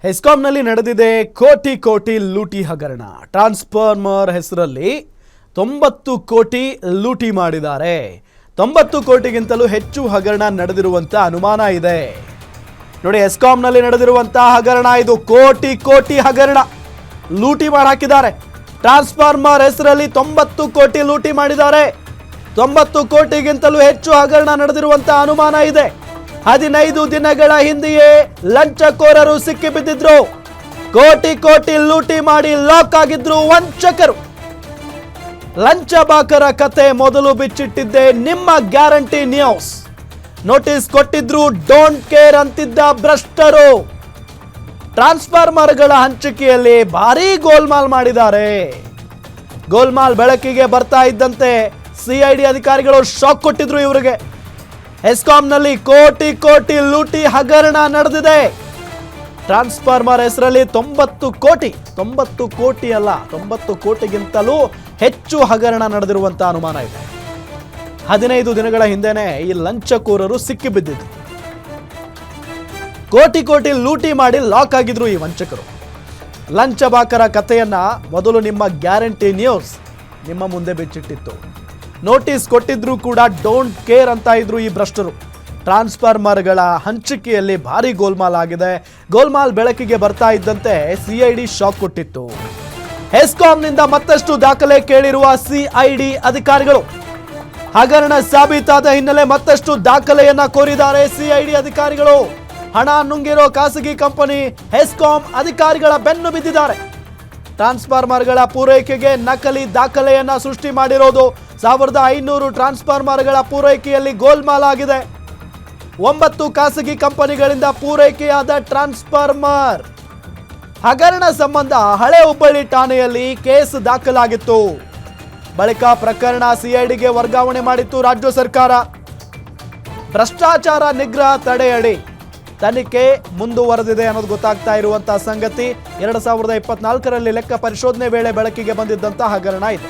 ಹೆಸ್ಕಾಂನಲ್ಲಿ ನಡೆದಿದೆ ಕೋಟಿ ಕೋಟಿ ಲೂಟಿ ಹಗರಣ. ಟ್ರಾನ್ಸ್ಫಾರ್ಮರ್ ಹೆಸರಲ್ಲಿ 90 ಕೋಟಿ ಲೂಟಿ ಮಾಡಿದ್ದಾರೆ. 90 ಕೋಟಿಗಿಂತಲೂ ಹೆಚ್ಚು ಹಗರಣ ನಡೆದಿರುವಂತ ಅನುಮಾನ ಇದೆ. ನೋಡಿ, ಹೆಸ್ಕಾಂನಲ್ಲಿ ನಡೆದಿರುವಂತಹ ಹಗರಣ ಇದು. ಕೋಟಿ ಕೋಟಿ ಹಗರಣ ಲೂಟಿ ಮಾಡಿ ಹಾಕಿದ್ದಾರೆ. ಟ್ರಾನ್ಸ್ಫಾರ್ಮರ್ ಹೆಸರಲ್ಲಿ 90 ಕೋಟಿ ಲೂಟಿ ಮಾಡಿದ್ದಾರೆ. 90 ಕೋಟಿಗಿಂತಲೂ ಹೆಚ್ಚು ಹಗರಣ ನಡೆದಿರುವಂತಹ ಅನುಮಾನ ಇದೆ. 15 ದಿನಗಳ ಹಿಂದೆಯೇ ಲಂಚಕೋರರು ಸಿಕ್ಕಿಬಿದ್ದಿದ್ರು. ಕೋಟಿ ಕೋಟಿ ಲೂಟಿ ಮಾಡಿ ಲಾಕ್ ಆಗಿದ್ರು ವಂಚಕರು. ಲಂಚಬಾಕರ ಕತೆ ಮೊದಲು ಬಿಚ್ಚಿಟ್ಟಿದ್ದೆ ನಿಮ್ಮ ಗ್ಯಾರಂಟಿ ನ್ಯೂಸ್. ನೋಟಿಸ್ ಕೊಟ್ಟಿದ್ರು, ಡೋಂಟ್ ಕೇರ್ ಅಂತಿದ್ದ ಭ್ರಷ್ಟರು ಟ್ರಾನ್ಸ್ಫಾರ್ಮರ್ಗಳ ಹಂಚಿಕೆಯಲ್ಲಿ ಭಾರೀ ಗೋಲ್ಮಾಲ್ ಮಾಡಿದ್ದಾರೆ. ಗೋಲ್ಮಾಲ್ ಬೆಳಕಿಗೆ ಬರ್ತಾ ಇದ್ದಂತೆ ಸಿಐಡಿ ಅಧಿಕಾರಿಗಳು ಶಾಕ್ ಕೊಟ್ಟಿದ್ರು ಇವರಿಗೆ. ಹೆಸ್ಕಾಂನಲ್ಲಿ ಕೋಟಿ ಕೋಟಿ ಲೂಟಿ ಹಗರಣ ನಡೆದಿದೆ. ಟ್ರಾನ್ಸ್ಫಾರ್ಮರ್ ಹೆಸರಲ್ಲಿ 90 ಕೋಟಿ ಅಲ್ಲ, 90 ಕೋಟಿಗಿಂತಲೂ ಹೆಚ್ಚು ಹಗರಣ ನಡೆದಿರುವಂತಹ ಅನುಮಾನ ಇದೆ. 15 ದಿನಗಳ ಹಿಂದೆನೆ ಈ ಲಂಚಕೋರರು ಸಿಕ್ಕಿಬಿದ್ದಿದ್ರು. ಕೋಟಿ ಕೋಟಿ ಲೂಟಿ ಮಾಡಿ ಲಾಕ್ ಆಗಿದ್ರು ಈ ವಂಚಕರು. ಲಂಚಬಾಕರ ಕಥೆಯನ್ನ ಮೊದಲು ನಿಮ್ಮ ಗ್ಯಾರಂಟಿ ನ್ಯೂಸ್ ನಿಮ್ಮ ಮುಂದೆ ಬಿಚ್ಚಿಟ್ಟಿತ್ತು. ನೋಟಿಸ್ ಕೊಟ್ಟಿದ್ರು ಕೂಡ ಡೋಂಟ್ ಕೇರ್ ಅಂತ ಇದ್ರು ಈ ಭ್ರಷ್ಟರು. ಟ್ರಾನ್ಸ್ಫಾರ್ಮರ್ಗಳ ಹಂಚಿಕೆಯಲ್ಲಿ ಭಾರಿ ಗೋಲ್ಮಾಲ್ ಆಗಿದೆ. ಗೋಲ್ಮಾಲ್ ಬೆಳಕಿಗೆ ಬರ್ತಾ ಇದ್ದಂತೆ ಸಿಐಡಿ ಶಾಕ್ ಕೊಟ್ಟಿತ್ತು. ಹೆಸ್ಕಾಂನಿಂದ ಮತ್ತಷ್ಟು ದಾಖಲೆ ಕೇಳಿರುವ ಸಿಐಡಿ ಅಧಿಕಾರಿಗಳು. ಹಗರಣ ಸಾಬೀತಾದ ಹಿನ್ನೆಲೆ ಮತ್ತಷ್ಟು ದಾಖಲೆಯನ್ನ ಕೋರಿದ್ದಾರೆ ಸಿಐಡಿ ಅಧಿಕಾರಿಗಳು. ಹಣ ನುಂಗಿರೋ ಖಾಸಗಿ ಕಂಪನಿ ಹೆಸ್ಕಾಂ ಅಧಿಕಾರಿಗಳ ಬೆನ್ನು ಬಿದ್ದಿದ್ದಾರೆ. ಟ್ರಾನ್ಸ್ಫಾರ್ಮರ್ಗಳ ಪೂರೈಕೆಗೆ ನಕಲಿ ದಾಖಲೆಯನ್ನ ಸೃಷ್ಟಿ ಮಾಡಿರೋದು. 1500 ಟ್ರಾನ್ಸ್ಫಾರ್ಮರ್ಗಳ ಪೂರೈಕೆಯಲ್ಲಿ ಗೋಲ್ಮಾಲ್ ಆಗಿದೆ. 9 ಖಾಸಗಿ ಕಂಪನಿಗಳಿಂದ ಪೂರೈಕೆಯಾದ ಟ್ರಾನ್ಸ್ಫಾರ್ಮರ್ ಹಗರಣ ಸಂಬಂಧ ಹಳೆ ಹುಬ್ಬಳ್ಳಿ ಠಾಣೆಯಲ್ಲಿ ಕೇಸ್ ದಾಖಲಾಗಿತ್ತು. ಬಳಿಕ ಪ್ರಕರಣ ಸಿಐಡಿಗೆ ವರ್ಗಾವಣೆ ಮಾಡಿತ್ತು ರಾಜ್ಯ ಸರ್ಕಾರ. ಭ್ರಷ್ಟಾಚಾರ ನಿಗ್ರಹ ತಡೆಯಡಿ ತನಿಖೆ ಮುಂದುವರೆದಿದೆ ಅನ್ನೋದು ಗೊತ್ತಾಗ್ತಾ ಇರುವಂತಹ ಸಂಗತಿ. 2024ರಲ್ಲಿ ಲೆಕ್ಕ ಪರಿಶೋಧನೆ ವೇಳೆ ಬೆಳಕಿಗೆ ಬಂದಿದ್ದಂತಹ ಹಗರಣ ಇದೆ.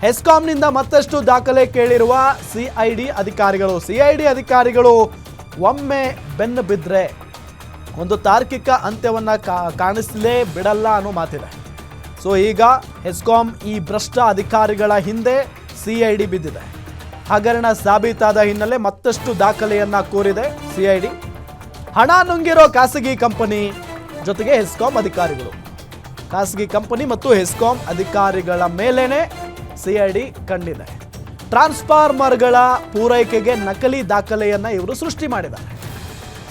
ಹೆಸ್ಕಾಂನಿಂದ ಮತ್ತಷ್ಟು ದಾಖಲೆ ಕೇಳಿರುವ ಸಿಐಡಿ ಅಧಿಕಾರಿಗಳು ಒಮ್ಮೆ ಬೆನ್ನು ಬಿದ್ದರೆ ಒಂದು ತಾರ್ಕಿಕ ಅಂತ್ಯವನ್ನ ಕಾಣಿಸಲೇ ಬಿಡಲ್ಲ ಅನ್ನೋ ಮಾತಿದೆ. ಸೊ ಈಗ ಹೆಸ್ಕಾಂ ಈ ಭ್ರಷ್ಟ ಅಧಿಕಾರಿಗಳ ಹಿಂದೆ ಸಿಐಡಿ ಬಿದ್ದಿದೆ. ಹಗರಣ ಸಾಬೀತಾದ ಹಿನ್ನೆಲೆ ಮತ್ತಷ್ಟು ದಾಖಲೆಯನ್ನ ಕೋರಿದೆ ಸಿಐಡಿ. ಹಣ ನುಂಗಿರೋ ಖಾಸಗಿ ಕಂಪನಿ ಜೊತೆಗೆ ಹೆಸ್ಕಾಂ ಅಧಿಕಾರಿಗಳು, ಖಾಸಗಿ ಕಂಪನಿ ಮತ್ತು ಹೆಸ್ಕಾಂ ಅಧಿಕಾರಿಗಳ ಮೇಲೇನೆ ಸಿಐಡಿ ಕಂಡಿದೆ. ಟ್ರಾನ್ಸ್ಫಾರ್ಮರ್ಗಳ ಪೂರೈಕೆಗೆ ನಕಲಿ ದಾಖಲೆಯನ್ನ ಇವರು ಸೃಷ್ಟಿ ಮಾಡಿದ್ದಾರೆ.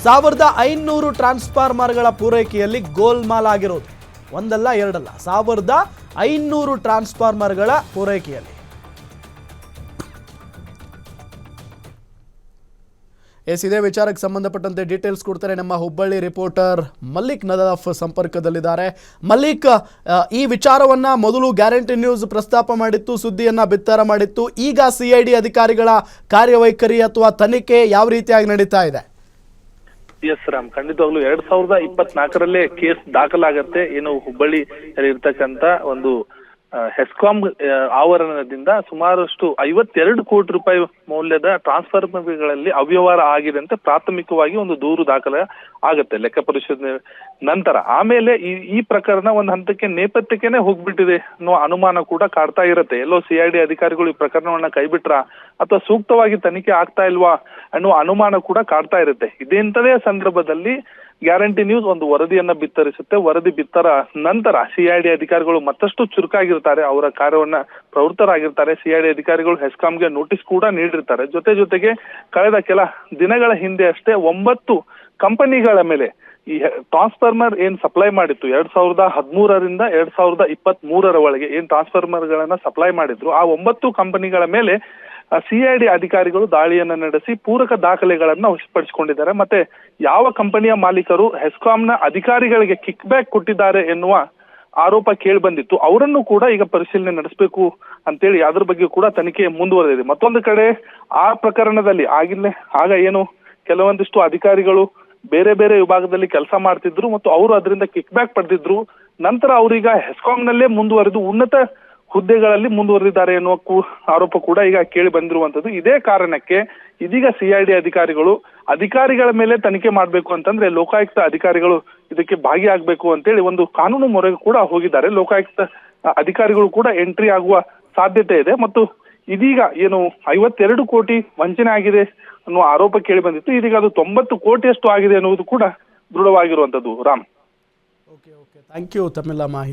1500 ಟ್ರಾನ್ಸ್ಫಾರ್ಮರ್ಗಳ ಪೂರೈಕೆಯಲ್ಲಿ ಗೋಲ್ಮಾಲ್ ಆಗಿರೋದು ಒಂದಲ್ಲ ಎರಡಲ್ಲ, 1500 ಟ್ರಾನ್ಸ್ಫಾರ್ಮರ್ಗಳ ಪೂರೈಕೆಯಲ್ಲಿ. ಇದೇ ವಿಚಾರಕ್ಕೆ ಸಂಬಂಧಪಟ್ಟಂತೆ ಡೀಟೇಲ್ಸ್ ಕೊಡ್ತಾರೆ ನಮ್ಮ ಹುಬ್ಬಳ್ಳಿ ರಿಪೋರ್ಟರ್ ಮಲ್ಲಿಕ್ ನದಾಫ್ ಸಂಪರ್ಕದಲ್ಲಿದ್ದಾರೆ. ಮಲ್ಲಿಕ್, ಈ ವಿಚಾರವನ್ನ ಮೊದಲು ಗ್ಯಾರಂಟಿ ನ್ಯೂಸ್ ಪ್ರಸ್ತಾಪ ಮಾಡಿತ್ತು, ಸುದ್ದಿಯನ್ನ ಬಿತ್ತರ ಮಾಡಿತ್ತು. ಈಗ ಸಿಐಡಿ ಅಧಿಕಾರಿಗಳ ಕಾರ್ಯವೈಖರಿ ಅಥವಾ ತನಿಖೆ ಯಾವ ರೀತಿಯಾಗಿ ನಡೀತಾ ಇದೆ? ಎಸ್ ರಾಮ್, ಖಂಡಿತವಾಗ್ಲೂ 2024ರಲ್ಲೇ ಕೇಸ್ ದಾಖಲಾಗತ್ತೆ. ಏನು ಹುಬ್ಬಳ್ಳಿ ಇರ್ತಕ್ಕಂತ ಒಂದು ಹೆಸ್ಕಾಂ ಆವರಣದಿಂದ ಸುಮಾರಷ್ಟು 52 ಕೋಟಿ ರೂಪಾಯಿ ಮೌಲ್ಯದ ಟ್ರಾನ್ಸ್ಫಾರ್ಮರ್ಗಳಲ್ಲಿ ಅವ್ಯವಹಾರ ಆಗಿದೆ ಅಂತ ಪ್ರಾಥಮಿಕವಾಗಿ ಒಂದು ದೂರು ದಾಖಲೆ ಆಗತ್ತೆ ಲೆಕ್ಕ ಪರಿಶೋಧನೆ ನಂತರ. ಆಮೇಲೆ ಈ ಪ್ರಕರಣ ಒಂದು ಹಂತಕ್ಕೆ ನೇಪಥ್ಯಕ್ಕೆನೆ ಹೋಗ್ಬಿಟ್ಟಿದೆ ಅನ್ನೋ ಅನುಮಾನ ಕೂಡ ಕಾಡ್ತಾ ಇರುತ್ತೆ. ಎಲ್ಲೋ ಸಿಐಡಿ ಅಧಿಕಾರಿಗಳು ಈ ಪ್ರಕರಣವನ್ನ ಕೈಬಿಟ್ರ ಅಥವಾ ಸೂಕ್ತವಾಗಿ ತನಿಖೆ ಆಗ್ತಾ ಇಲ್ವಾ ಅನ್ನೋ ಅನುಮಾನ ಕೂಡ ಕಾಡ್ತಾ ಇರುತ್ತೆ. ಇದೇಂತದೇ ಸಂದರ್ಭದಲ್ಲಿ ಗ್ಯಾರಂಟಿ ನ್ಯೂಸ್ ಒಂದು ವರದಿಯನ್ನ ಬಿತ್ತರಿಸುತ್ತೆ. ವರದಿ ಬಿತ್ತರ ನಂತರ ಸಿಐಡಿ ಅಧಿಕಾರಿಗಳು ಮತ್ತಷ್ಟು ಚುರುಕಾಗಿರ್ತಾರೆ, ಅವರ ಕಾರ್ಯವನ್ನ ಪ್ರವೃತ್ತರಾಗಿರ್ತಾರೆ. ಸಿಐಡಿ ಅಧಿಕಾರಿಗಳು ಹೆಸ್ಕಾಂಗೆ ನೋಟಿಸ್ ಕೂಡ ನೀಡಿರ್ತಾರೆ. ಜೊತೆಗೆ ಕಳೆದ ಕೆಲ ದಿನಗಳ ಹಿಂದೆ ಅಷ್ಟೇ 9 ಕಂಪನಿಗಳ ಮೇಲೆ ಈ ಟ್ರಾನ್ಸ್ಫಾರ್ಮರ್ ಏನ್ ಸಪ್ಲೈ ಮಾಡಿತ್ತು 2013ರಿಂದ 2023ರ ಒಳಗೆ ಏನ್ ಟ್ರಾನ್ಸ್ಫಾರ್ಮರ್ ಗಳನ್ನ ಸಪ್ಲೈ ಮಾಡಿದ್ರು, ಆ 9 ಕಂಪನಿಗಳ ಮೇಲೆ ಸಿಐಡಿ ಅಧಿಕಾರಿಗಳು ದಾಳಿಯನ್ನ ನಡೆಸಿ ಪೂರಕ ದಾಖಲೆಗಳನ್ನ ವಶಪಡಿಸಿಕೊಂಡಿದ್ದಾರೆ. ಮತ್ತೆ ಯಾವ ಕಂಪನಿಯ ಮಾಲೀಕರು ಹೆಸ್ಕಾಂನ ಅಧಿಕಾರಿಗಳಿಗೆ ಕಿಕ್ ಬ್ಯಾಕ್ ಕೊಟ್ಟಿದ್ದಾರೆ ಎನ್ನುವ ಆರೋಪ ಕೇಳಿ ಬಂದಿತ್ತು, ಅವರನ್ನು ಕೂಡ ಈಗ ಪರಿಶೀಲನೆ ನಡೆಸಬೇಕು ಅಂತೇಳಿ ಅದ್ರ ಬಗ್ಗೆ ಕೂಡ ತನಿಖೆ ಮುಂದುವರೆದಿದೆ. ಮತ್ತೊಂದು ಕಡೆ ಆ ಪ್ರಕರಣದಲ್ಲಿ ಆಗ ಏನು ಕೆಲವೊಂದಿಷ್ಟು ಅಧಿಕಾರಿಗಳು ಬೇರೆ ಬೇರೆ ವಿಭಾಗದಲ್ಲಿ ಕೆಲಸ ಮಾಡ್ತಿದ್ರು ಮತ್ತು ಅವರು ಅದರಿಂದ ಕಿಕ್ ಬ್ಯಾಕ್ ಪಡೆದಿದ್ರು. ನಂತರ ಅವರೀಗ ಹೆಸ್ಕಾಂನಲ್ಲೇ ಮುಂದುವರೆದು ಉನ್ನತ ಹುದ್ದೆಗಳಲ್ಲಿ ಮುಂದುವರೆದಿದ್ದಾರೆ ಎನ್ನುವ ಆರೋಪ ಕೂಡ ಈಗ ಕೇಳಿ ಬಂದಿರುವಂತದ್ದು. ಇದೇ ಕಾರಣಕ್ಕೆ ಇದೀಗ ಸಿಐಡಿ ಅಧಿಕಾರಿಗಳ ಮೇಲೆ ತನಿಖೆ ಮಾಡಬೇಕು ಅಂತಂದ್ರೆ ಲೋಕಾಯುಕ್ತ ಅಧಿಕಾರಿಗಳು ಇದಕ್ಕೆ ಭಾಗಿಯಾಗಬೇಕು ಅಂತೇಳಿ ಒಂದು ಕಾನೂನು ಮೊರೆಗೆ ಕೂಡ ಹೋಗಿದ್ದಾರೆ. ಲೋಕಾಯುಕ್ತ ಅಧಿಕಾರಿಗಳು ಕೂಡ ಎಂಟ್ರಿ ಆಗುವ ಸಾಧ್ಯತೆ ಇದೆ. ಮತ್ತು ಇದೀಗ ಏನು 52 ಕೋಟಿ ವಂಚನೆ ಆಗಿದೆ ಅನ್ನುವ ಆರೋಪ ಕೇಳಿ ಬಂದಿತ್ತು. ಇದೀಗ ಅದು 90 ಕೋಟಿಯಷ್ಟು ಆಗಿದೆ ಅನ್ನುವುದು ಕೂಡ ದೃಢವಾಗಿರುವಂತದ್ದು. ರಾಮ್, ಥ್ಯಾಂಕ್ ಯು ತಮ್ಮೆಲ್ಲ ಮಾಹಿತಿ